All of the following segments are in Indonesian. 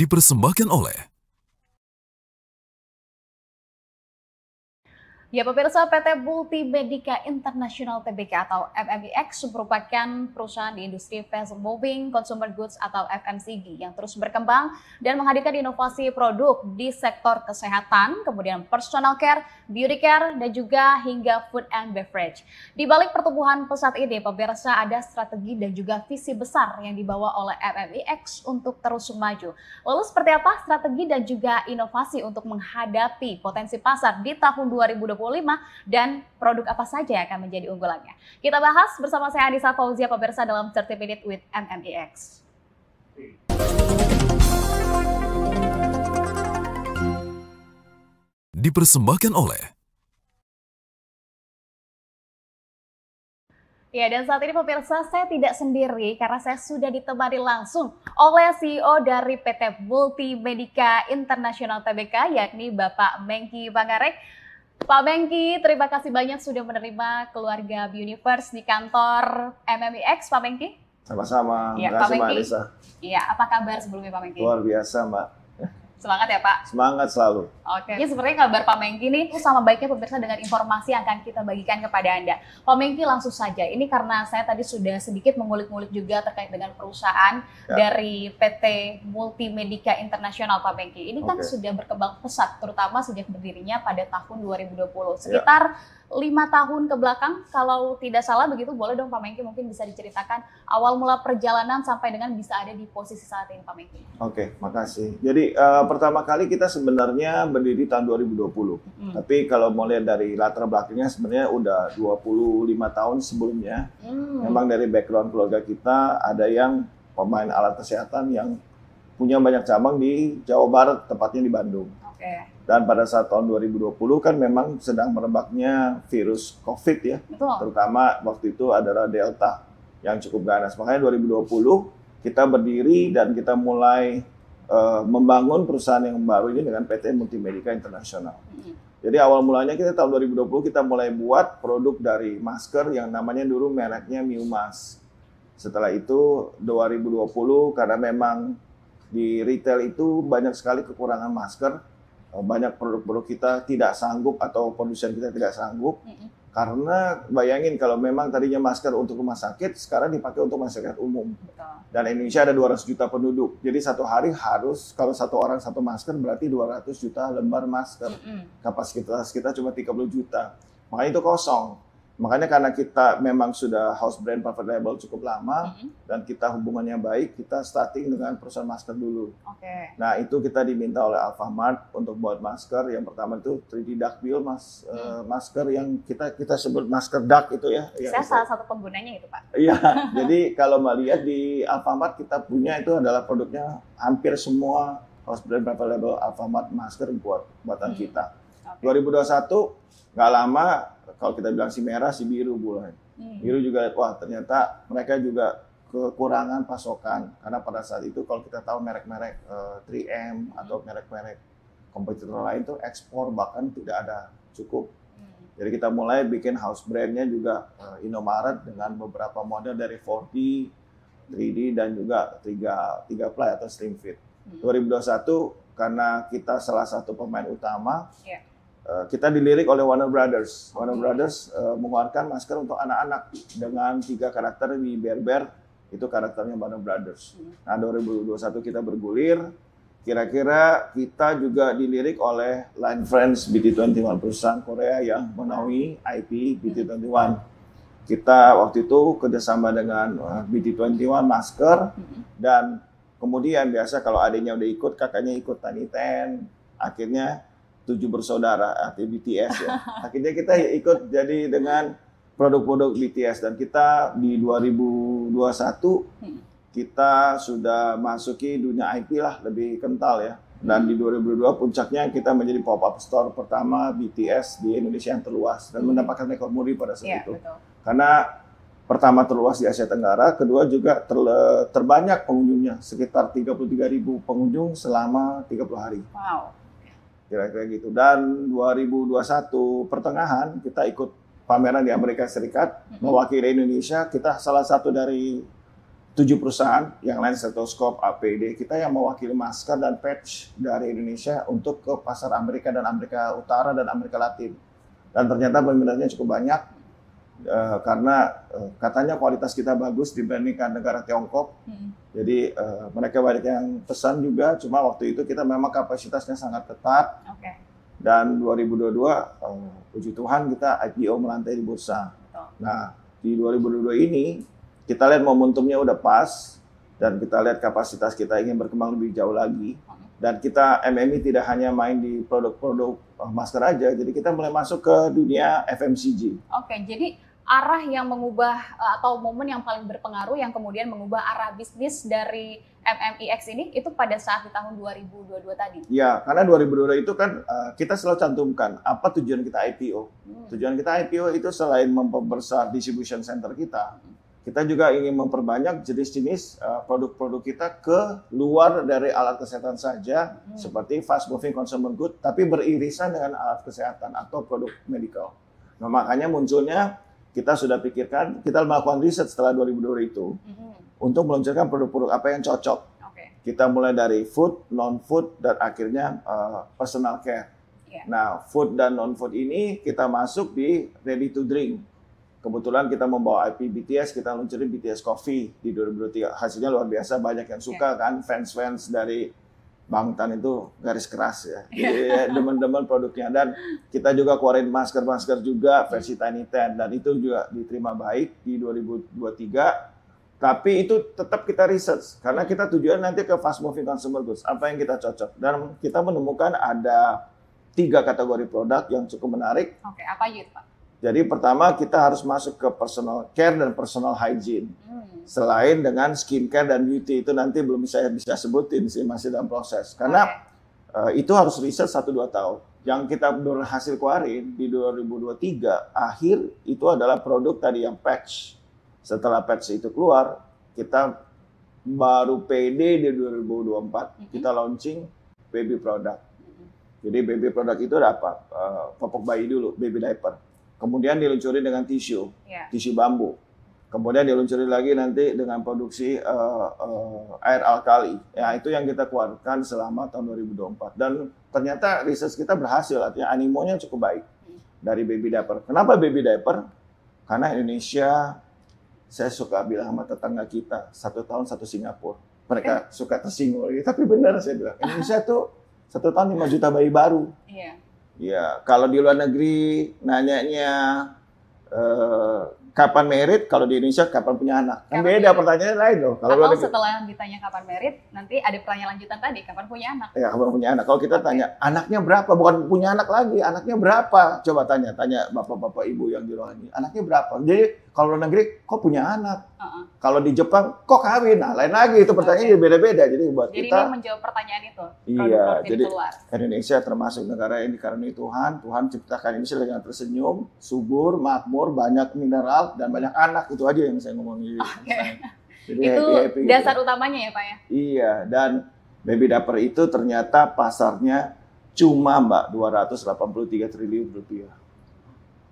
dipersembahkan oleh Ya, pemirsa, PT Multimedica International Tbk atau MMIX merupakan perusahaan di industri fast moving consumer goods atau FMCG yang terus berkembang dan menghadirkan inovasi produk di sektor kesehatan, kemudian personal care, beauty care, dan juga hingga food and beverage. Di balik pertumbuhan pesat ini, pemirsa, ada strategi dan juga visi besar yang dibawa oleh MMIX untuk terus maju. Lalu seperti apa strategi dan juga inovasi untuk menghadapi potensi pasar di tahun 2025 dan produk apa saja yang akan menjadi unggulannya? Kita bahas bersama saya Anissa Fauzia, pemirsa, dalam 30 Minutes with MMIX. dipersembahkan oleh Ya, dan saat ini pemirsa, saya tidak sendiri karena saya sudah ditemani langsung oleh CEO dari PT Multimedica International Tbk, yakni Bapak Mengki Pangarep. Pak Mengki, terima kasih banyak sudah menerima keluarga Buniverse di kantor MMIX, Pak Mengki. Sama-sama, Ya, terima kasih Mbak Anissa. Iya, apa kabar sebelumnya Pak Mengki? Luar biasa Mbak. Semangat ya Pak? Semangat selalu. Oke, ini sepertinya kabar Pak Mengki nih sama baiknya pemirsa dengan informasi yang akan kita bagikan kepada Anda. Pak Mengki, langsung saja, ini karena saya tadi sudah sedikit mengulik-ngulik juga terkait dengan perusahaan dari PT Multimedica International, Pak Mengki. Ini kan sudah berkembang pesat, terutama sejak berdirinya pada tahun 2020. Sekitar 5 tahun ke belakang, kalau tidak salah begitu, boleh dong Pak Mengki mungkin bisa diceritakan awal mula perjalanan sampai dengan bisa ada di posisi saat ini Pak Mengki. Oke, makasih. Jadi pertama kali kita sebenarnya berdiri tahun 2020. Tapi kalau mau lihat dari latar belakangnya sebenarnya udah 25 tahun sebelumnya. Memang dari background keluarga kita ada yang pemain alat kesehatan yang punya banyak cabang di Jawa Barat, tepatnya di Bandung. Dan pada saat tahun 2020 kan memang sedang merebaknya virus COVID ya. Terutama waktu itu adalah Delta yang cukup ganas. Makanya 2020 kita berdiri dan kita mulai membangun perusahaan yang baru ini dengan PT Multimedica International. Jadi awal mulanya kita tahun 2020 kita mulai buat produk dari masker yang namanya dulu mereknya Miumas. Setelah itu 2020 karena memang di retail itu banyak sekali kekurangan masker, banyak produk-produk kita tidak sanggup atau produsen kita tidak sanggup. Karena bayangin kalau memang tadinya masker untuk rumah sakit, sekarang dipakai untuk masyarakat umum. Dan Indonesia ada 200 juta penduduk. Jadi satu hari harus, kalau satu orang satu masker berarti 200 juta lembar masker. Kapasitas kita cuma 30 juta. Makanya itu kosong. Makanya karena kita memang sudah house brand private label cukup lama dan kita hubungannya baik, kita starting dengan perusahaan masker dulu. Nah itu kita diminta oleh Alfamart untuk buat masker. Yang pertama itu 3D Duck Bill, masker yang kita sebut masker duck itu ya. Saya salah satu penggunanya itu Pak. Iya, jadi kalau Mbak lihat di Alfamart kita punya itu adalah produknya hampir semua house brand private label Alfamart masker buatan kita. 2021 nggak lama, kalau kita bilang si merah, si biru mulai. Biru juga, wah ternyata mereka juga kekurangan pasokan. Karena pada saat itu kalau kita tahu merek-merek 3M atau merek-merek kompetitor lain tuh ekspor bahkan tidak ada cukup. Jadi kita mulai bikin house brandnya juga Indomaret dengan beberapa model dari 4D, 3D dan juga 3 ply atau slim fit. 2021 karena kita salah satu pemain utama, kita dilirik oleh Warner Brothers. Warner Brothers mengeluarkan masker untuk anak-anak dengan 3 karakter di Bear, itu karakternya Warner Brothers. Nah 2021 kita bergulir, kira-kira kita juga dilirik oleh Line Friends BT21, perusahaan Korea yang menaungi IP BT21. Kita waktu itu kerjasama dengan BT21 masker, dan kemudian biasa kalau adiknya udah ikut, kakaknya ikut Tiny Ten, akhirnya 7 bersaudara, arti BTS ya. Akhirnya kita ikut jadi dengan produk-produk BTS, dan kita di 2021 kita sudah masuki dunia IP lah, lebih kental ya. Dan di 2022 puncaknya kita menjadi pop-up store pertama BTS di Indonesia yang terluas dan mendapatkan rekor muri pada saat itu. Karena pertama terluas di Asia Tenggara, kedua juga terbanyak pengunjungnya, sekitar 33.000 pengunjung selama 30 hari. Kira-kira gitu. Dan 2021 pertengahan kita ikut pameran di Amerika Serikat, mewakili Indonesia. Kita salah satu dari 7 perusahaan, yang lain stetoskop, APD, kita yang mewakili masker dan patch dari Indonesia untuk ke pasar Amerika dan Amerika Utara dan Amerika Latin. Dan ternyata peminatnya cukup banyak karena katanya kualitas kita bagus dibandingkan negara Tiongkok. Jadi mereka banyak yang pesan juga, cuma waktu itu kita memang kapasitasnya sangat ketat. Dan 2022, puji Tuhan kita IPO melantai di bursa. Nah, di 2022 ini, kita lihat momentumnya udah pas, dan kita lihat kapasitas kita ingin berkembang lebih jauh lagi. Dan kita MMI tidak hanya main di produk-produk masker aja, jadi kita mulai masuk ke dunia FMCG. Jadi arah yang mengubah atau momen yang paling berpengaruh yang kemudian mengubah arah bisnis dari MMIX ini itu pada saat di tahun 2022 tadi. Ya, karena 2022 itu kan kita selalu cantumkan apa tujuan kita IPO. Tujuan kita IPO itu selain memperbesar distribution center kita juga ingin memperbanyak jenis-jenis produk-produk kita ke luar dari alat kesehatan saja, seperti fast moving consumer good, tapi beririsan dengan alat kesehatan atau produk medical. Nah, makanya munculnya kita sudah pikirkan, kita melakukan riset setelah 2022 itu untuk meluncurkan produk-produk apa yang cocok. Kita mulai dari food, non-food, dan akhirnya personal care. Nah, food dan non-food ini kita masuk di ready to drink. Kebetulan kita membawa IP BTS, kita luncurin BTS Coffee di 2023. Hasilnya luar biasa, banyak yang suka kan, fans-fans dari Bangtan itu garis keras ya. Jadi demen-demen produknya. Dan kita juga keluarin masker-masker juga versi Tiny Ten, dan itu juga diterima baik di 2023. Tapi itu tetap kita research, karena kita tujuan nanti ke fast moving consumer goods, apa yang kita cocok. Dan kita menemukan ada 3 kategori produk yang cukup menarik. Apa itu, Pak? Jadi pertama kita harus masuk ke personal care dan personal hygiene. Selain dengan skincare dan beauty, itu nanti belum saya bisa sebutin sih, masih dalam proses. Karena itu harus riset 1-2 tahun. Yang kita berhasil keluarin di 2023 akhir itu adalah produk tadi yang patch. Setelah patch itu keluar, kita baru PD di 2024 kita launching baby product. Jadi baby product itu ada apa? Popok bayi dulu, baby diaper. Kemudian diluncurin dengan tisu bambu. Kemudian diluncurin lagi nanti dengan produksi air alkali. Ya, itu yang kita keluarkan selama tahun 2024. Dan ternyata riset kita berhasil, artinya animonya cukup baik dari baby diaper. Kenapa baby diaper? Karena Indonesia, saya suka bilang sama tetangga kita, 1 tahun 1 Singapura. Mereka suka tersinggung, tapi benar saya bilang. Indonesia tuh 1 tahun 5 juta bayi baru. Ya, kalau di luar negeri nanyanya kapan merit, kalau di Indonesia kapan punya anak. Kan beda pertanyaannya lain loh. Kalau setelah ditanya kapan merit, nanti ada pertanyaan lanjutan tadi, kapan punya anak? Ya, kapan punya anak. Kalau kita tanya, anaknya berapa? Bukan punya anak lagi, anaknya berapa? Coba tanya bapak-bapak ibu yang di ruangan ini, anaknya berapa? Jadi kalau luar negeri, kok punya anak? Kalau di Jepang, kok kawin? Nah, lain lagi, itu pertanyaannya beda-beda. Jadi buat kita... Jadi ini menjawab pertanyaan itu? Iya, jadi Indonesia termasuk negara yang dikaruniai Tuhan. Tuhan ciptakan Indonesia dengan tersenyum, subur, makmur, banyak mineral, dan banyak anak. Itu aja yang saya ngomongin. Jadi itu happy dasar gitu. Utamanya ya Pak ya? Iya, dan baby diaper itu ternyata pasarnya cuma Mbak, 283 triliun rupiah.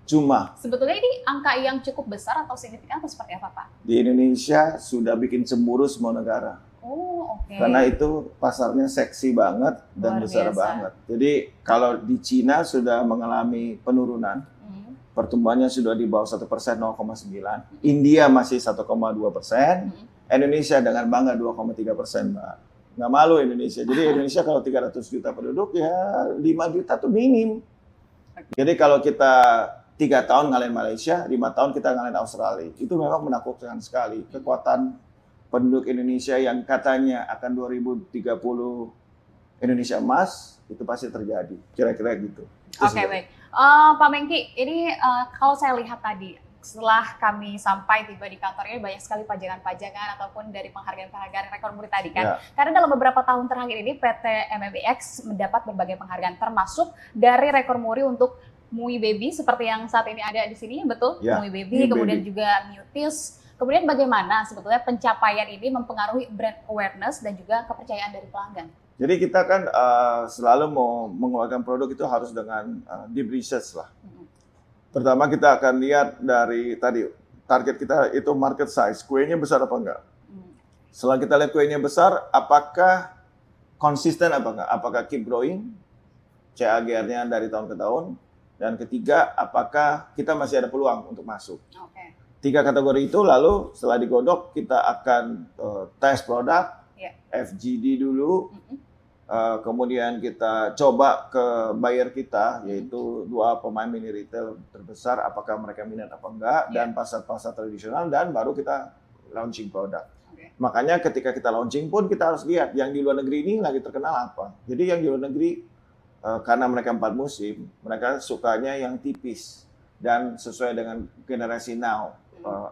Cuma. Sebetulnya ini angka yang cukup besar atau signifikan atau seperti apa Pak? Di Indonesia sudah bikin cemburu semua negara. Karena itu pasarnya seksi banget dan besar banget. Jadi kalau di Cina sudah mengalami penurunan, pertumbuhannya sudah di bawah 1%, 0,9. India masih 1,2%. Indonesia dengan bangga 2,3%, Mbak. Nggak malu Indonesia. Jadi Indonesia kalau 300 juta penduduk ya 5 juta tuh minim. Jadi kalau kita 3 tahun ngalahin Malaysia, 5 tahun kita ngalahin Australia. Itu memang menakutkan sekali. Kekuatan penduduk Indonesia yang katanya akan 2030 Indonesia emas, itu pasti terjadi. Kira-kira gitu. Oke, baik. Pak Mengki, ini kalau saya lihat tadi, setelah kami sampai tiba di kantor ini banyak sekali pajangan-pajangan ataupun dari penghargaan-penghargaan rekor muri tadi kan. Karena dalam beberapa tahun terakhir ini PT MMIX mendapat berbagai penghargaan termasuk dari rekor muri untuk MUI Baby seperti yang saat ini ada di sini, betul? MUI Baby, kemudian juga Mutis. Kemudian bagaimana sebetulnya pencapaian ini mempengaruhi brand awareness dan juga kepercayaan dari pelanggan? Jadi kita kan selalu mau mengeluarkan produk itu harus dengan deep research lah. Pertama kita akan lihat dari tadi target kita itu market size, kuenya besar apa enggak. Setelah kita lihat kuenya besar, apakah konsisten apakah keep growing, CAGR-nya dari tahun ke tahun, dan ketiga, apakah kita masih ada peluang untuk masuk. Oke. 3 kategori itu, lalu setelah digodok, kita akan tes produk, FGD dulu, kemudian kita coba ke buyer kita, yaitu 2 pemain mini retail terbesar, apakah mereka minat apa enggak, dan pasar-pasar tradisional, dan baru kita launching produk. Makanya ketika kita launching pun kita harus lihat yang di luar negeri ini lagi terkenal apa. Jadi yang di luar negeri karena mereka 4 musim, mereka sukanya yang tipis dan sesuai dengan generasi now,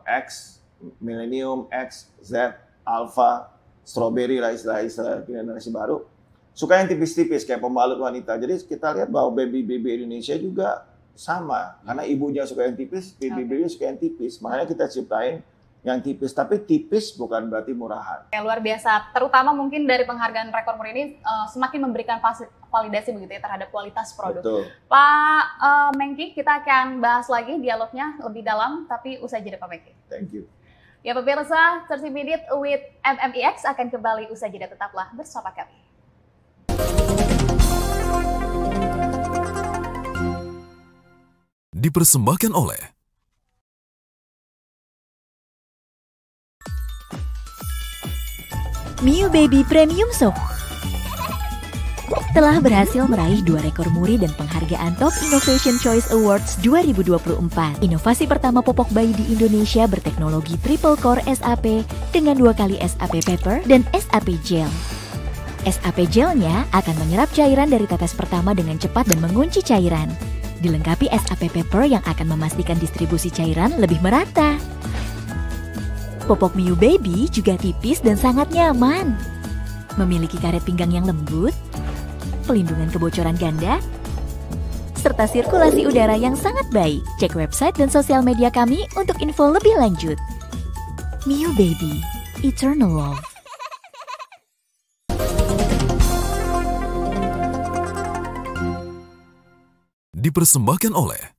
X, Millennium, X, Z, Alpha, Strawberry lah istilah generasi baru. Suka yang tipis-tipis kayak pembalut wanita. Jadi kita lihat bahwa baby Indonesia juga sama karena ibunya suka yang tipis, baby suka yang tipis. Makanya kita ciptain yang tipis, tapi tipis bukan berarti murahan. Yang luar biasa, terutama mungkin dari penghargaan rekor muri ini semakin memberikan validasi begitu ya terhadap kualitas produk. Betul. Pak Mengki, kita akan bahas lagi dialognya lebih dalam, tapi usai jeda Pak Mengki. Thank you. Ya pemirsa, 30 Minutes with MMEX akan kembali usai jeda, tetaplah bersama kami. Dipersembahkan oleh Mio Baby Premium Soap telah berhasil meraih 2 rekor muri dan penghargaan Top Innovation Choice Awards 2024. Inovasi pertama popok bayi di Indonesia berteknologi triple core SAP dengan 2 kali SAP paper dan SAP gel. SAP gelnya akan menyerap cairan dari tetes pertama dengan cepat dan mengunci cairan. Dilengkapi SAP paper yang akan memastikan distribusi cairan lebih merata. Popok Mio Baby juga tipis dan sangat nyaman. Memiliki karet pinggang yang lembut, pelindungan kebocoran ganda, serta sirkulasi udara yang sangat baik. Cek website dan sosial media kami untuk info lebih lanjut. Mio Baby, Eternal Love. dipersembahkan oleh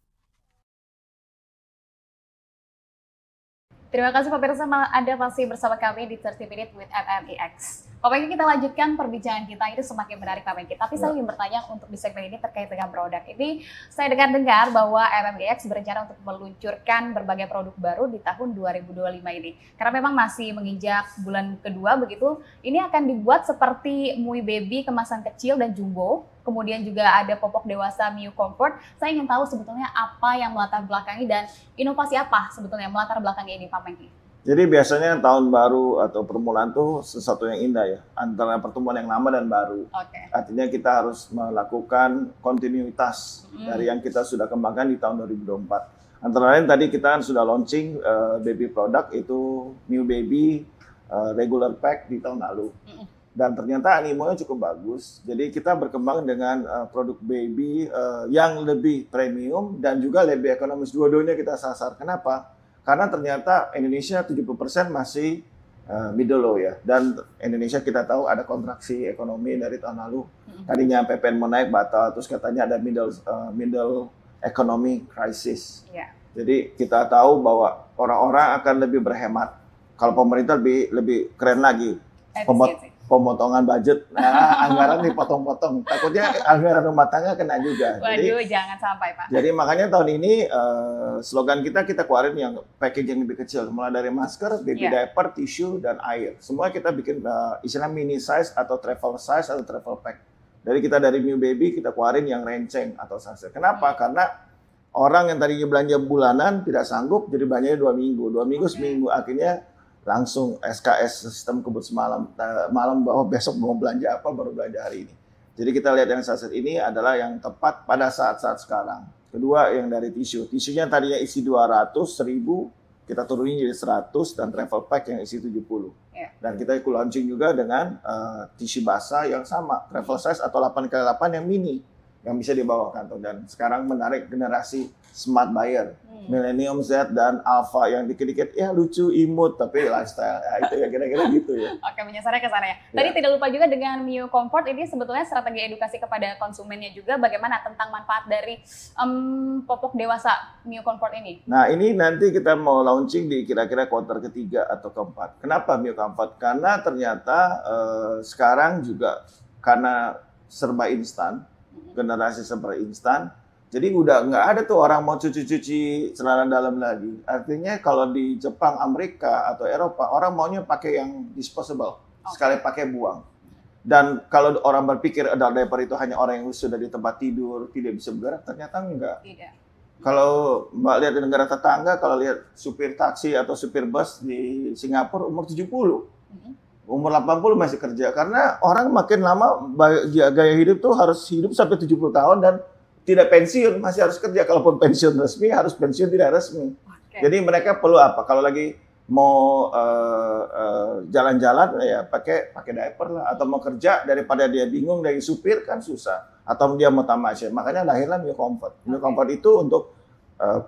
Terima kasih pemirsa, Anda masih bersama kami di 30 Minutes with MMEX. Pak Mengki, kita lanjutkan perbincangan kita, ini semakin menarik Pak Mengki. Tapi saya ingin bertanya untuk di segmen ini terkait dengan produk. Ini saya dengar bahwa MMEX berencana untuk meluncurkan berbagai produk baru di tahun 2025 ini. Karena memang masih menginjak bulan kedua begitu, ini akan dibuat seperti Mui Baby kemasan kecil dan jumbo. Kemudian juga ada popok dewasa Mio Comfort. Saya ingin tahu sebetulnya apa yang melatar belakangi dan inovasi apa sebetulnya melatar belakangi ini Pak Mengki. Jadi biasanya tahun baru atau permulaan tuh sesuatu yang indah ya, antara pertemuan yang lama dan baru. Artinya kita harus melakukan kontinuitas dari yang kita sudah kembangkan di tahun 2024. Antara lain tadi kita sudah launching baby product itu Mio Baby regular pack di tahun lalu. Dan ternyata animonya cukup bagus. Jadi kita berkembang dengan produk baby yang lebih premium dan juga lebih ekonomis. Dua-duanya kita sasar. Kenapa? Karena ternyata Indonesia 70% masih middle low ya. Dan Indonesia kita tahu ada kontraksi ekonomi dari tahun lalu. Tadinya PPN mau naik batal, terus katanya ada middle economy crisis. Jadi kita tahu bahwa orang-orang akan lebih berhemat. Kalau pemerintah lebih keren lagi. Pemotongan budget, anggaran dipotong-potong. Takutnya anggaran rumah tangga kena juga. Waduh, jangan sampai Pak. Jadi makanya tahun ini slogan kita keluarin yang packaging lebih kecil. Mulai dari masker, baby diaper, tisu, dan air. Semua kita bikin istilah mini size atau travel size atau travel pack. Jadi kita dari Mio Baby kita keluarin yang renceng atau sachet. Kenapa? Karena orang yang tadinya belanja bulanan tidak sanggup, jadi belanjanya 2 minggu. 2 minggu, seminggu. Akhirnya langsung SKS sistem kebut semalam malam bahwa besok mau belanja apa baru belanja hari ini. Jadi kita lihat yang saset ini adalah yang tepat pada saat-saat sekarang. Kedua yang dari tisunya tadinya isi 200, 1000 kita turunin jadi 100 dan travel pack yang isi 70. Dan kita launching juga dengan tisu basah yang sama travel size atau 8x8 yang mini. yang bisa dibawa kantong. Dan sekarang menarik generasi smart buyer, Millennium Z dan Alpha yang dikit-dikit ya lucu, imut, tapi lifestyle. Ya, itu ya kira-kira gitu ya. Oke, menyasarnya ke sana ya. Tadi tidak lupa juga dengan Mio Comfort, ini sebetulnya strategi edukasi kepada konsumennya juga bagaimana tentang manfaat dari popok dewasa Mio Comfort ini. Nah, ini nanti kita mau launching di kira-kira kuartal ketiga atau keempat. Kenapa Mio Comfort? Karena ternyata sekarang juga karena serba instan, generasi serba instan, jadi udah nggak ada tuh orang mau cuci-cuci celana dalam lagi. Artinya kalau di Jepang, Amerika, atau Eropa, orang maunya pakai yang disposable, sekali pakai buang. Dan kalau orang berpikir adult diaper itu hanya orang yang sudah di tempat tidur, tidak bisa bergerak, ternyata enggak. Tidak. Kalau Mbak lihat di negara tetangga, kalau lihat supir taksi atau supir bus di Singapura umur 70, umur 80 masih kerja. Karena orang makin lama gaya hidup tuh harus hidup sampai 70 tahun dan tidak pensiun, masih harus kerja. Kalaupun pensiun resmi, harus pensiun tidak resmi. Jadi mereka perlu apa? Kalau lagi mau jalan-jalan ya pakai diaper lah, atau mau kerja daripada dia bingung dari supir kan susah, atau dia mau tamasya. Makanya lahirlah Mio Comfort. Mio Comfort itu untuk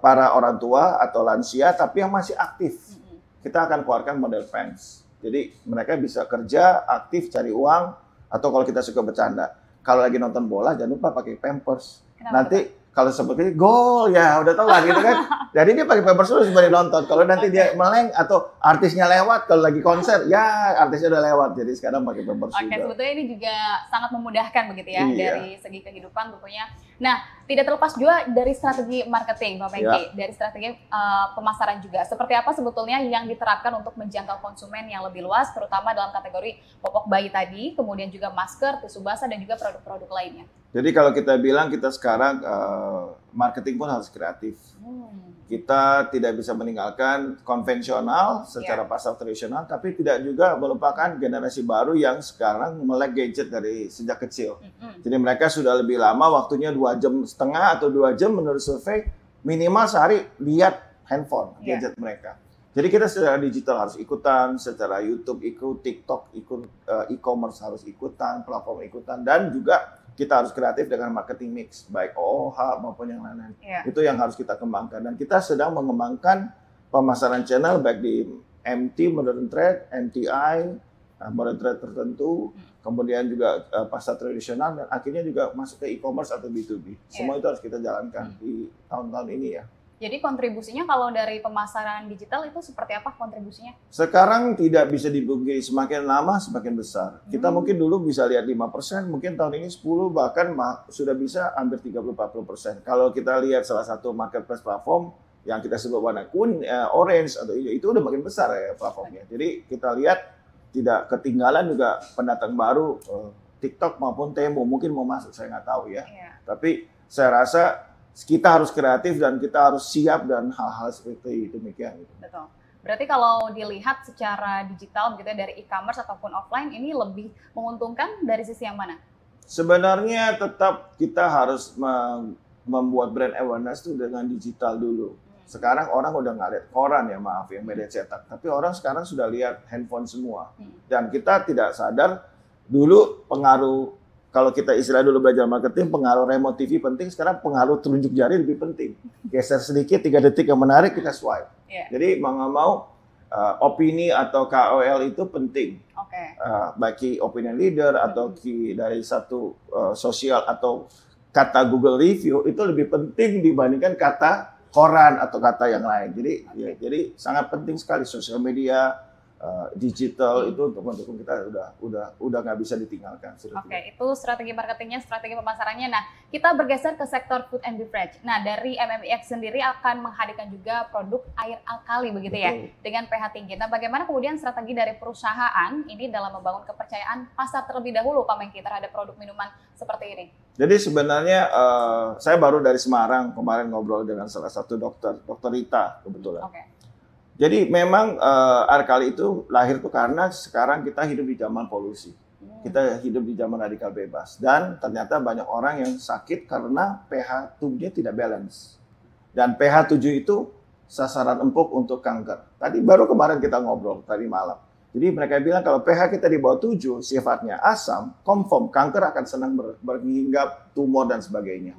para orang tua atau lansia tapi yang masih aktif. Kita akan keluarkan model pants. Jadi mereka bisa kerja, aktif, cari uang, atau kalau kita suka bercanda, kalau lagi nonton bola jangan lupa pakai Pampers. Kenapa Nanti kalau seperti gol ya udah tahu lah gitu kan. Jadi dia pakai Pampers dulu supaya nonton. Kalau nanti dia meleng atau artisnya lewat, kalau lagi konser ya artisnya udah lewat. Jadi sekarang pakai Pampers juga. Sebetulnya ini juga sangat memudahkan begitu ya dari segi kehidupan tentunya. Nah, tidak terlepas juga dari strategi marketing, Pak Mengki, dari strategi pemasaran juga. Seperti apa sebetulnya yang diterapkan untuk menjangkau konsumen yang lebih luas, terutama dalam kategori popok bayi tadi, kemudian juga masker, tisu basah, dan juga produk-produk lainnya. Jadi kalau kita bilang kita sekarang marketing pun harus kreatif. Kita tidak bisa meninggalkan konvensional secara pasar tradisional, tapi tidak juga melupakan generasi baru yang sekarang melek gadget dari sejak kecil. Jadi mereka sudah lebih lama, waktunya 2,5 jam atau 2 jam menurut survei, minimal sehari lihat handphone, gadget mereka. Jadi kita secara digital harus ikutan, secara YouTube ikut, TikTok ikut, e-commerce harus ikutan, platform ikutan, dan juga kita harus kreatif dengan marketing mix, baik OOH maupun yang lain-lain. Itu yang harus kita kembangkan. Dan kita sedang mengembangkan pemasaran channel baik di MT, Modern Trade, MTI, Modern Trade tertentu, kemudian juga pasar tradisional, dan akhirnya juga masuk ke e-commerce atau B2B. Semua itu harus kita jalankan di tahun-tahun ini ya. Jadi kontribusinya kalau dari pemasaran digital itu seperti apa kontribusinya? Sekarang tidak bisa dipungkiri, semakin lama semakin besar. Kita mungkin dulu bisa lihat 5%, mungkin tahun ini 10%, bahkan sudah bisa hampir 30-40%. Kalau kita lihat salah satu marketplace platform yang kita sebut warna kuning, orange atau hijau, itu udah makin besar ya platformnya. Jadi kita lihat tidak ketinggalan juga pendatang baru, TikTok maupun Temu, mungkin mau masuk, saya nggak tahu ya. Tapi saya rasa kita harus kreatif dan kita harus siap dan hal-hal seperti demikian. Betul. Berarti kalau dilihat secara digital begitu dari e-commerce ataupun offline, ini lebih menguntungkan dari sisi yang mana? Sebenarnya tetap kita harus membuat brand awareness itu dengan digital dulu. Sekarang orang udah nggak lihat koran ya, maaf ya, media cetak. Tapi orang sekarang sudah lihat handphone semua. Dan kita tidak sadar dulu pengaruh. Kalau kita istilah dulu belajar marketing, pengaruh remote TV penting, sekarang pengaruh telunjuk jari lebih penting. Geser sedikit, 3 detik yang menarik, kita swipe. Jadi mau nggak mau, opini atau KOL itu penting. Bagi opinion leader atau dari satu sosial atau kata Google review, itu lebih penting dibandingkan kata koran atau kata yang lain. Jadi sangat penting sekali sosial media, digital itu untuk mendukung kita udah nggak bisa ditinggalkan. Itu strategi marketingnya, strategi pemasarannya. Nah, kita bergeser ke sektor food and beverage. Nah, dari MMIX sendiri akan menghadirkan juga produk air alkali begitu ya, dengan pH tinggi. Nah, bagaimana kemudian strategi dari perusahaan ini dalam membangun kepercayaan pasar terlebih dahulu, Pak Mengki, terhadap produk minuman seperti ini? Jadi sebenarnya saya baru dari Semarang kemarin ngobrol dengan salah satu dokter Rita kebetulan. Jadi memang alkali itu lahir tuh karena sekarang kita hidup di zaman polusi. Kita hidup di zaman radikal bebas. Dan ternyata banyak orang yang sakit karena pH tubuhnya tidak balance. Dan pH 7 itu sasaran empuk untuk kanker. Tadi baru kemarin kita ngobrol, tadi malam. Jadi mereka bilang kalau pH kita di bawah 7 sifatnya asam, confirm kanker akan senang berhinggap, tumor dan sebagainya.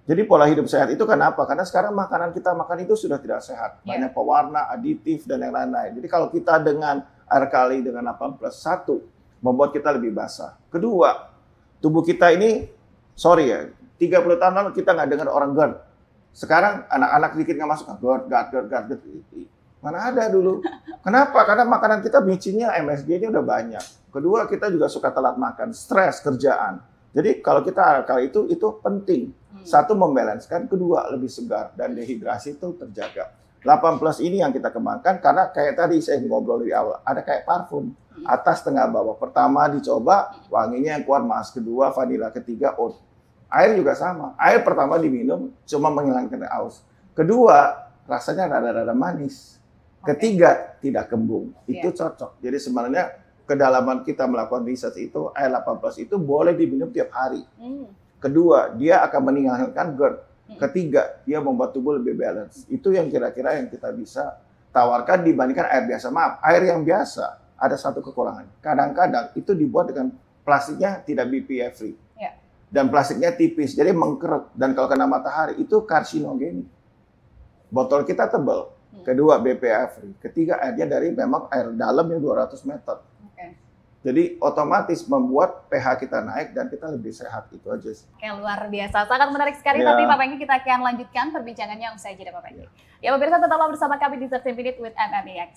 Jadi pola hidup sehat itu kenapa? Karena sekarang makanan kita makan itu sudah tidak sehat. Banyak pewarna, aditif dan yang lain-lain. Jadi kalau kita dengan air kali dengan 8+1 membuat kita lebih basah. Kedua, tubuh kita ini, sorry ya, 30 tahun lalu kita nggak dengar orang GERD. Sekarang anak-anak dikit nggak masuk, GERD. Mana ada dulu. Kenapa? Karena makanan kita micinnya, MSG-nya udah banyak. Kedua, kita juga suka telat makan, stres, kerjaan. Jadi kalau kita kali itu penting. Satu, membalanskan. Kedua, lebih segar. Dan dehidrasi itu terjaga. 8+ ini yang kita kembangkan karena kayak tadi saya ngobrol di awal. Ada kayak parfum. Atas, tengah, bawah. Pertama dicoba, wanginya yang kuat, mas. Kedua, vanila. Ketiga, oat. Air juga sama. Air pertama diminum, cuma menghilangkan haus. Kedua, rasanya rada-rada manis. Ketiga, tidak kembung. Itu cocok. Jadi sebenarnya kedalaman kita melakukan riset itu, air 8+ itu boleh diminum tiap hari. Kedua, dia akan meninggalkan GERD. Ketiga, dia membuat tubuh lebih balance. Itu yang kira-kira yang kita bisa tawarkan dibandingkan air biasa. Maaf, air yang biasa ada satu kekurangan. Kadang-kadang itu dibuat dengan plastiknya tidak BPA free. Dan plastiknya tipis, jadi mengkerut. Dan kalau kena matahari, itu karsinogen. Botol kita tebal. Kedua, BPA free. Ketiga, airnya dari memang air dalam yang 200 meter. Jadi otomatis membuat pH kita naik dan kita lebih sehat. Itu aja sih. Oke, luar biasa. Sangat menarik sekali. Tapi Pak Pengki, kita akan lanjutkan perbincangannya usai jeda Pak Pengki. Ya pemirsa, tetaplah bersama kami di 30 Minutes with MMEX.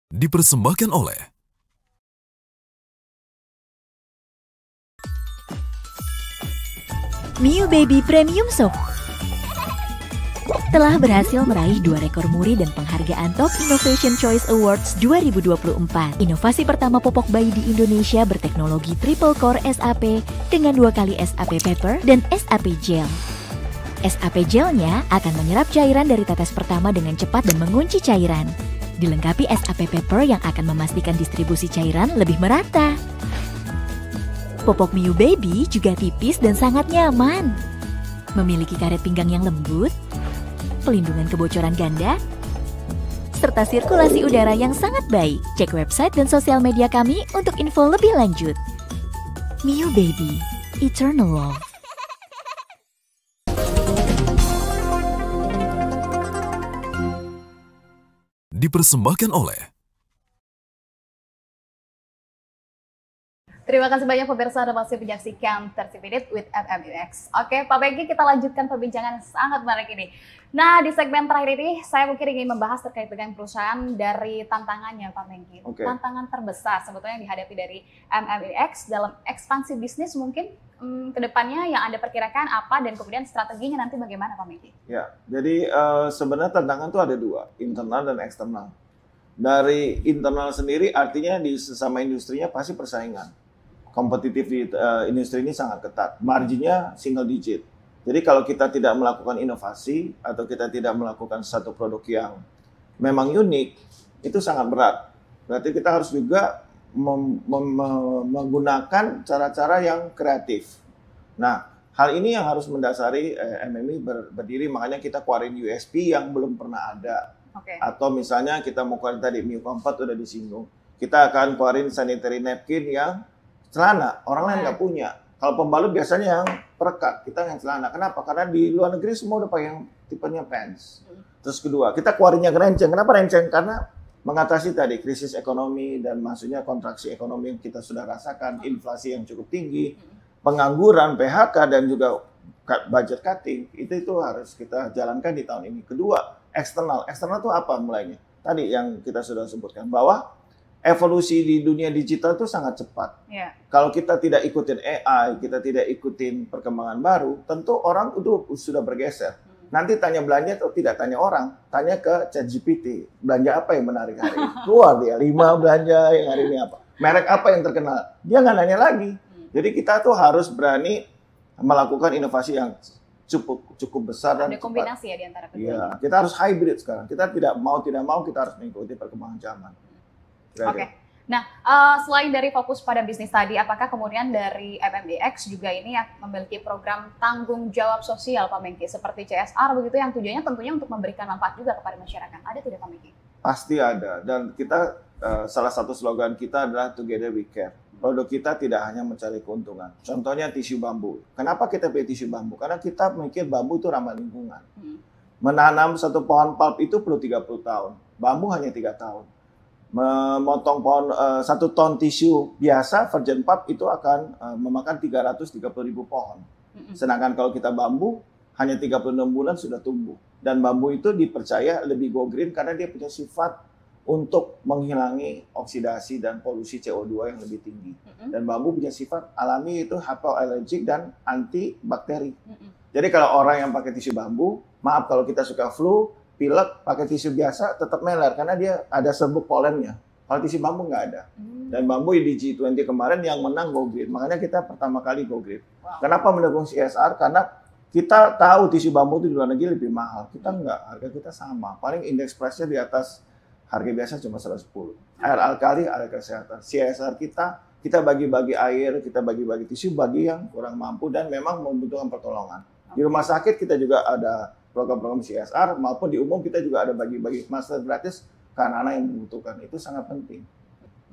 Dipersembahkan oleh Miu Baby Premium Soap telah berhasil meraih 2 rekor muri dan penghargaan Top Innovation Choice Awards 2024. Inovasi pertama popok bayi di Indonesia berteknologi Triple Core SAP dengan 2 kali SAP Paper dan SAP Gel. SAP Gelnya akan menyerap cairan dari tetes pertama dengan cepat dan mengunci cairan. Dilengkapi SAP Paper yang akan memastikan distribusi cairan lebih merata. Popok Miu Baby juga tipis dan sangat nyaman. Memiliki karet pinggang yang lembut, pelindungan kebocoran ganda, serta sirkulasi udara yang sangat baik. Cek website dan sosial media kami untuk info lebih lanjut. Miu Baby, Eternal Love. dipersembahkan oleh Terima kasih banyak pemirsa Anda masih menyaksikan 30 Minutes with MMEX. Oke, Pak Pengki, kita lanjutkan perbincangan sangat menarik ini. Nah, di segmen terakhir ini saya mungkin ingin membahas terkait dengan perusahaan dari tantangannya, Pak Pengki. Oke. Tantangan terbesar sebetulnya yang dihadapi dari MMEX dalam ekspansi bisnis mungkin ke depannya yang Anda perkirakan apa dan kemudian strateginya nanti bagaimana, Pak Pengki? Ya, jadi sebenarnya tantangan itu ada dua, internal dan eksternal. Dari internal sendiri artinya di sesama industrinya pasti persaingan. Kompetitif di industri ini sangat ketat, marginnya single digit. Jadi kalau kita tidak melakukan inovasi atau kita tidak melakukan satu produk yang memang unik, itu sangat berat. Berarti kita harus juga menggunakan cara-cara yang kreatif. Nah, hal ini yang harus mendasari MMI berdiri, makanya kita keluarin USP yang belum pernah ada. Oke. Atau misalnya kita mau keluarin tadi, Miu Comfort udah disinggung. Kita akan keluarin sanitary napkin yang celana, orang lain nggak punya. Kalau pembalut biasanya yang perekat, kita yang celana. Kenapa? Karena di luar negeri semua udah pakai yang tipenya pants. Terus kedua, kita keluarinnya renceng. Kenapa renceng? Karena mengatasi tadi krisis ekonomi dan maksudnya kontraksi ekonomi yang kita sudah rasakan, inflasi yang cukup tinggi, pengangguran, PHK dan juga budget cutting, itu harus kita jalankan di tahun ini. Kedua, eksternal. Eksternal itu apa mulainya? Tadi yang kita sudah sebutkan bahwa evolusi di dunia digital itu sangat cepat. Yeah. Kalau kita tidak ikutin AI, kita tidak ikutin perkembangan baru, tentu orang itu sudah bergeser. Nanti tanya belanja atau tidak tanya orang, tanya ke ChatGPT, belanja apa yang menarik hari ini? Keluar dia 5 belanja yang hari ini apa? Merek apa yang terkenal? Dia nggak nanya lagi. Jadi kita tuh harus berani melakukan inovasi yang cukup besar dan ada cepat. kombinasi ya di antara keduanya. Iya, kita harus hybrid sekarang. Kita tidak mau kita harus mengikuti perkembangan zaman. Oke. Nah, selain dari fokus pada bisnis tadi, apakah kemudian dari FMBX juga ini memiliki program tanggung jawab sosial Pak Mengki, seperti CSR begitu yang tujuannya tentunya untuk memberikan manfaat juga kepada masyarakat? Ada tidak Pak Mengki? Pasti ada, dan kita salah satu slogan kita adalah Together We Care. Produk kita tidak hanya mencari keuntungan. Contohnya tisu bambu. Kenapa kita pilih tisu bambu? Karena kita mikir bambu itu ramah lingkungan. Menanam satu pohon pulp itu perlu 30 tahun. Bambu hanya 3 tahun. Memotong pohon 1 ton tisu biasa virgin pulp itu akan memakan 330.000 pohon. Sedangkan kalau kita bambu hanya 36 bulan sudah tumbuh. Dan bambu itu dipercaya lebih go green karena dia punya sifat untuk menghilangi oksidasi dan polusi CO2 yang lebih tinggi. Dan bambu punya sifat alami itu hypoallergic dan anti-bakteri. Jadi kalau orang yang pakai tisu bambu, maaf kalau kita suka flu, pilek, pakai tisu biasa tetap meler karena dia ada serbuk polennya. Kalau tisu bambu nggak ada. Dan bambu di G20 kemarin yang menang go green. Makanya kita pertama kali go green. Kenapa mendukung CSR? Karena kita tahu tisu bambu itu di luar negeri lebih mahal. Kita nggak, harga kita sama. Paling indeks price-nya di atas harga biasa cuma 110. Air alkali, air kesehatan. CSR kita bagi-bagi air, kita bagi-bagi tisu bagi yang kurang mampu dan memang membutuhkan pertolongan. Di rumah sakit kita juga ada program-program CSR, maupun di umum kita juga ada bagi-bagi masker gratis ke anak-anak yang membutuhkan. Itu sangat penting.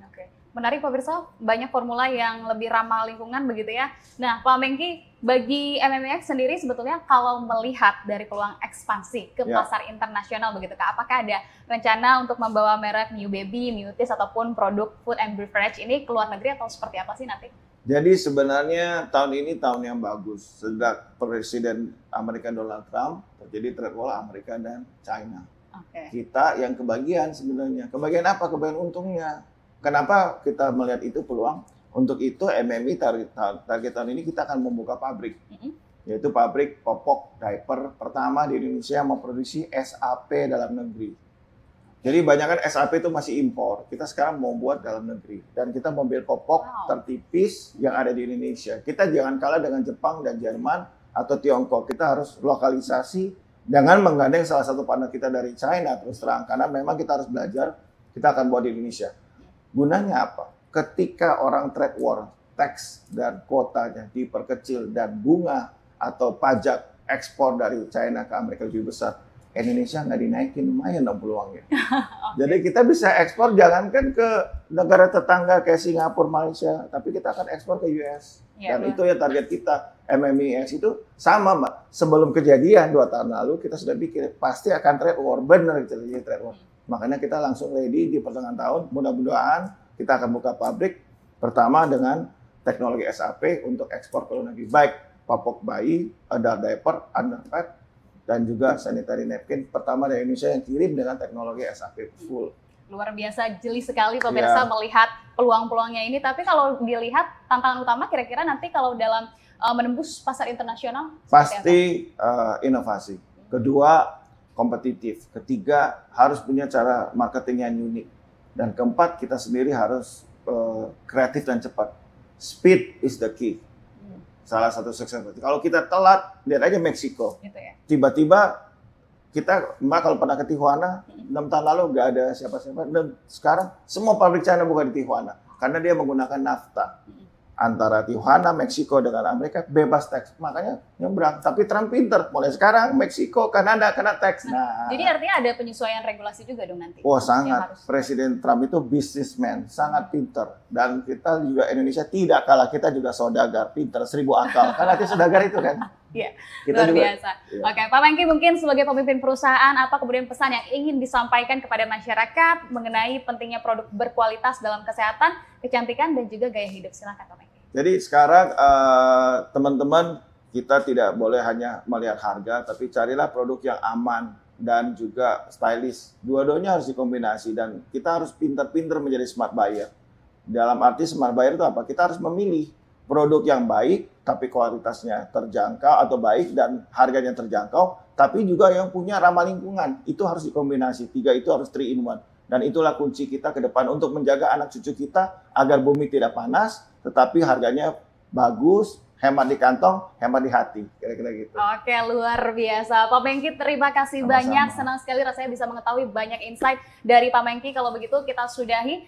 Oke. Menarik pemirsa, banyak formula yang lebih ramah lingkungan begitu ya. Nah Pak Mengki, bagi MMX sendiri sebetulnya kalau melihat dari peluang ekspansi ke pasar internasional begitu Kak, apakah ada rencana untuk membawa merek New Baby, Mutis ataupun produk food and beverage ini ke luar negeri atau seperti apa sih nanti? Jadi sebenarnya tahun ini tahun yang bagus. Sejak Presiden Amerika Donald Trump terjadi trade war Amerika dan China. Kita yang kebagian sebenarnya. Kebagian apa? Kebagian untungnya. Kenapa kita melihat itu peluang? Untuk itu MMI target tahun ini kita akan membuka pabrik. Yaitu pabrik popok diaper pertama di Indonesia yang memproduksi SAP dalam negeri. Jadi banyak kan SAP itu masih impor. Kita sekarang mau buat dalam negeri. Dan kita mobil popok tertipis yang ada di Indonesia. Kita jangan kalah dengan Jepang dan Jerman atau Tiongkok. Kita harus lokalisasi dengan menggandeng salah satu partner kita dari China terus terang. Karena memang kita harus belajar, kita akan buat di Indonesia. Gunanya apa? Ketika orang trade war, tax dan kuotanya diperkecil dan bunga atau pajak ekspor dari China ke Amerika lebih besar, Indonesia nggak dinaikin, lumayan dong peluangnya. Jadi kita bisa ekspor jangankan ke negara tetangga kayak Singapura, Malaysia, tapi kita akan ekspor ke US. Dan itu ya target kita. MMIX itu sama Mbak. Sebelum kejadian 2 tahun lalu kita sudah pikir pasti akan trade war, benar terjadi trade war. Makanya kita langsung ready di pertengahan tahun. Mudah-mudahan kita akan buka pabrik pertama dengan teknologi SAP untuk ekspor ke luar negeri. Baik popok bayi, adult diaper, underpad, dan juga sanitary napkin pertama dari Indonesia yang kirim dengan teknologi SAP full. Luar biasa, jeli sekali pemirsa melihat peluang-peluangnya ini. Tapi kalau dilihat tantangan utama kira-kira nanti kalau dalam menembus pasar internasional? Pasti inovasi. Kedua, kompetitif. Ketiga, harus punya cara marketing yang unik. Dan keempat, kita sendiri harus kreatif dan cepat. Speed is the key. Salah satu sukses. Kalau kita telat, lihat aja Meksiko. Gitu ya. Tiba-tiba kita, Mbak kalau pernah ke Tijuana, 6 tahun lalu nggak ada siapa-siapa. Dan sekarang semua pabrik China buka di Tijuana. Karena dia menggunakan NAFTA. Antara Tijuana, Meksiko dengan Amerika bebas teks. Makanya nyebrang. Tapi Trump pinter. Mulai sekarang Meksiko, Kanada kena teks. Nah, jadi artinya ada penyesuaian regulasi juga dong nanti? Oh sangat. Presiden Trump itu businessman. Sangat pinter. Dan kita juga Indonesia tidak kalah. Kita juga saudagar. Pinter, 1000 akal. Kan nanti saudagar itu kan? Iya, luar biasa. Ya. Oke, Pak Mengki mungkin sebagai pemimpin perusahaan, apa kemudian pesan yang ingin disampaikan kepada masyarakat mengenai pentingnya produk berkualitas dalam kesehatan, kecantikan, dan juga gaya hidup? Silakan Pak Mengki. Jadi sekarang teman-teman, kita tidak boleh hanya melihat harga, tapi carilah produk yang aman dan juga stylish. Dua-duanya harus dikombinasi dan kita harus pintar-pintar menjadi smart buyer. Dalam arti smart buyer itu apa? Kita harus memilih produk yang baik, tapi kualitasnya terjangkau atau baik dan harganya terjangkau, tapi juga yang punya ramah lingkungan. Itu harus dikombinasi. 3 itu harus 3 in 1. Dan itulah kunci kita ke depan untuk menjaga anak cucu kita agar bumi tidak panas, tetapi harganya bagus, hemat di kantong, hemat di hati, kira-kira gitu. Oke, luar biasa. Pak Mengki, terima kasih Sama-sama. banyak. Senang sekali rasanya bisa mengetahui banyak insight dari Pak Mengki. Kalau begitu kita sudahi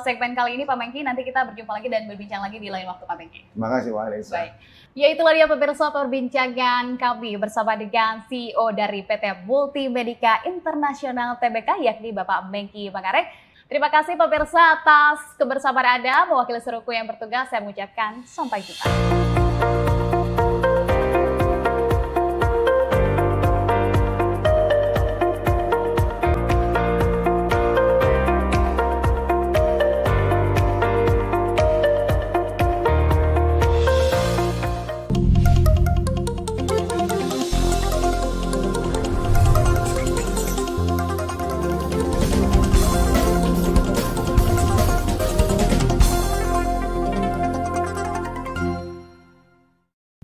segmen kali ini Pak Mengki. Nanti kita berjumpa lagi dan berbincang lagi di lain waktu Pak Mengki. Terima kasih Mbak Anissa. Baik. Ya, itulah dia pemirsa perbincangan kami bersama dengan CEO dari PT Multimedica International Tbk, yakni Bapak Mengki Mangarek. Terima kasih pemirsa atas kebersamaan Anda. Mewakili seluruh yang bertugas, saya mengucapkan sampai jumpa.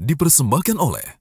Dipersembahkan oleh